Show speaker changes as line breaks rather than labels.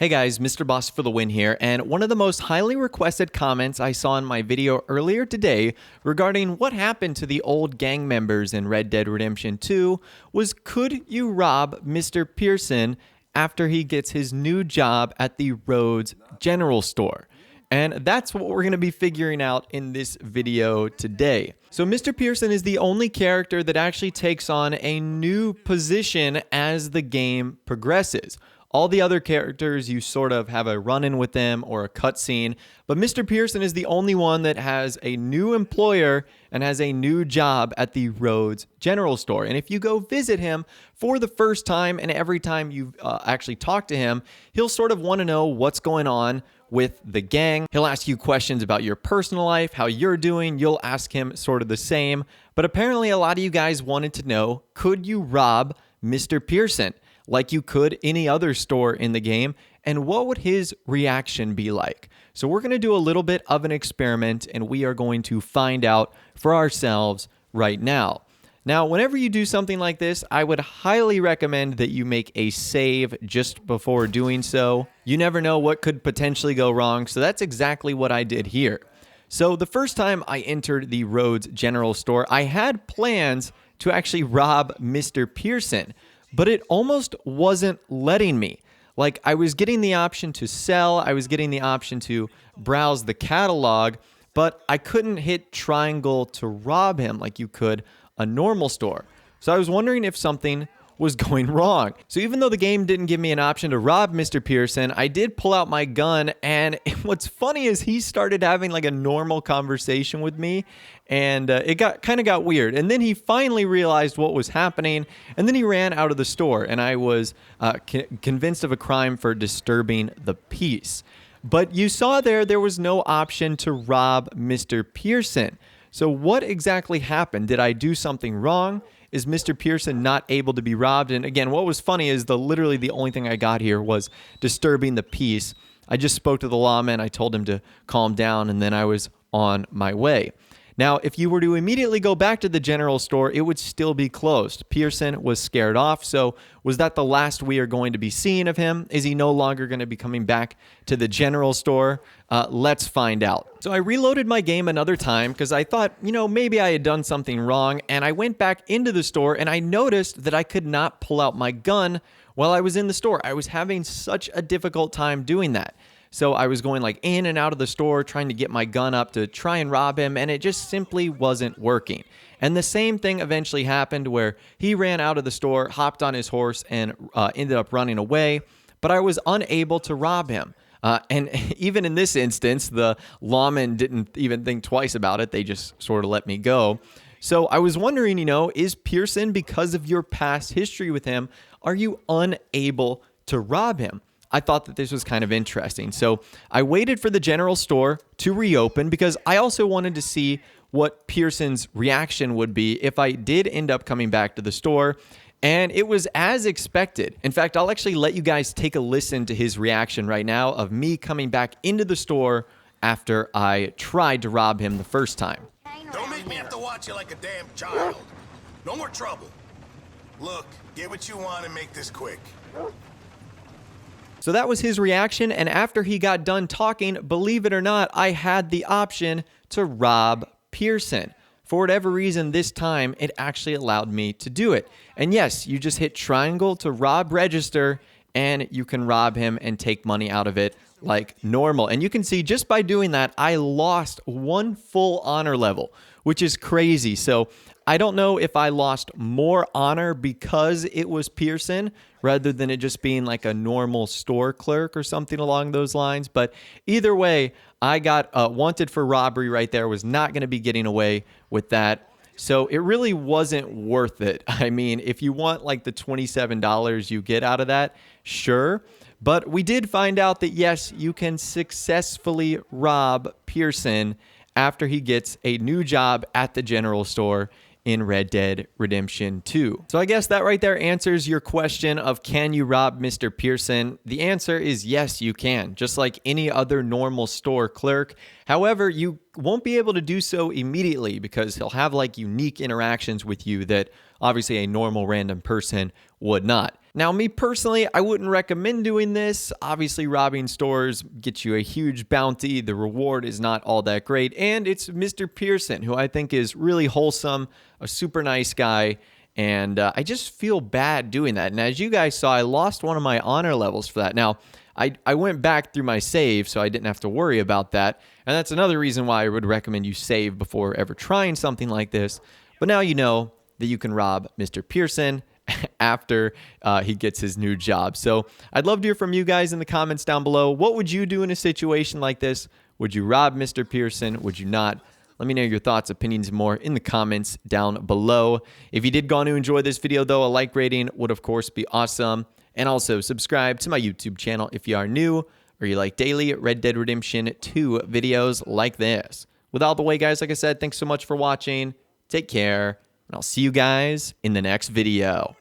Hey guys, Mr. Boss for the win here, and one of the most highly requested comments I saw in my video earlier today regarding what happened to the old gang members in Red Dead Redemption 2 was, could you rob Mr. Pearson after he gets his new job at the Rhodes General Store? And that's what we're going to be figuring out in this video today. So Mr. Pearson is the only character that actually takes on a new position as the game progresses. All the other characters, you sort of have a run-in with them or a cutscene, but Mr. Pearson is the only one that has a new employer and has a new job at the Rhodes General Store. And if you go visit him for the first time and every time you actually talk to him, he'll sort of want to know what's going on with the gang. He'll ask you questions about your personal life, how you're doing. You'll ask him sort of the same. But apparently a lot of you guys wanted to know, could you rob Mr. Pearson like you could any other store in the game, and what would his reaction be like? So we're going to do a little bit of an experiment, and we are going to find out for ourselves right now. Now, whenever you do something like this, I would highly recommend that you make a save just before doing so. You never know what could potentially go wrong, so that's exactly what I did here. So the first time I entered the Rhodes General Store, I had plans to actually rob Mr. Pearson, but it almost wasn't letting me. Like, I was getting the option to sell, I was getting the option to browse the catalog, but I couldn't hit triangle to rob him like you could a normal store. So I was wondering if something was going wrong. So even though the game didn't give me an option to rob Mr. Pearson, I did pull out my gun, and what's funny is he started having like a normal conversation with me, and it kind of got weird. And then he finally realized what was happening, and then he ran out of the store, and I was convinced of a crime for disturbing the peace. But you saw there was no option to rob Mr. Pearson. So what exactly happened? Did I do something wrong? Is Mr. Pearson not able to be robbed? And again, what was funny is literally the only thing I got here was disturbing the peace. I just spoke to the lawman, I told him to calm down, and then I was on my way. Now, if you were to immediately go back to the general store, it would still be closed. Pearson was scared off, so was that the last we are going to be seeing of him? Is he no longer going to be coming back to the general store? Let's find out. So I reloaded my game another time because I thought, maybe I had done something wrong, and I went back into the store and I noticed that I could not pull out my gun while I was in the store. I was having such a difficult time doing that. So I was going like in and out of the store trying to get my gun up to try and rob him, and it just simply wasn't working. And the same thing eventually happened where he ran out of the store, hopped on his horse, and ended up running away, but I was unable to rob him. And even in this instance, the lawman didn't even think twice about it. They just sort of let me go. So I was wondering, is Pearson, because of your past history with him, are you unable to rob him? I thought that this was kind of interesting. So I waited for the general store to reopen because I also wanted to see what Pearson's reaction would be if I did end up coming back to the store. And it was as expected. In fact, I'll actually let you guys take a listen to his reaction right now of me coming back into the store after I tried to rob him the first time.
Don't make me have to watch you like a damn child. No more trouble. Look, get what you want and make this quick.
So that was his reaction, and after he got done talking, believe it or not, I had the option to rob Pearson. For whatever reason, this time, it actually allowed me to do it. And yes, you just hit triangle to rob register, and you can rob him and take money out of it like normal. And you can see just by doing that, I lost one full honor level, which is crazy. So I don't know if I lost more honor because it was Pearson rather than it just being like a normal store clerk or something along those lines. But either way, I got wanted for robbery right there. Was not going to be getting away with that. So it really wasn't worth it. I mean, if you want like the $27 you get out of that, sure. But we did find out that, yes, you can successfully rob Pearson after he gets a new job at the general store in Red Dead Redemption 2. So I guess that right there answers your question of, can you rob Mr. Pearson? The answer is yes, you can, just like any other normal store clerk. However, you won't be able to do so immediately because he'll have like unique interactions with you that obviously a normal random person would not. Now, me personally, I wouldn't recommend doing this. Obviously, robbing stores gets you a huge bounty. The reward is not all that great. And it's Mr. Pearson, who I think is really wholesome, a super nice guy. And I just feel bad doing that. And as you guys saw, I lost one of my honor levels for that. Now, I went back through my save, so I didn't have to worry about that. And that's another reason why I would recommend you save before ever trying something like this. But now you know that you can rob Mr. Pearson after he gets his new job. So I'd love to hear from you guys in the comments down below. What would you do in a situation like this? Would you rob Mr. Pearson? Would you not? Let me know your thoughts, opinions, more in the comments down below. If you did go on to enjoy this video, though, a like rating would, of course, be awesome. And also subscribe to my YouTube channel if you are new or you like daily Red Dead Redemption 2 videos like this. With all the way, guys, like I said, thanks so much for watching. Take care, and I'll see you guys in the next video.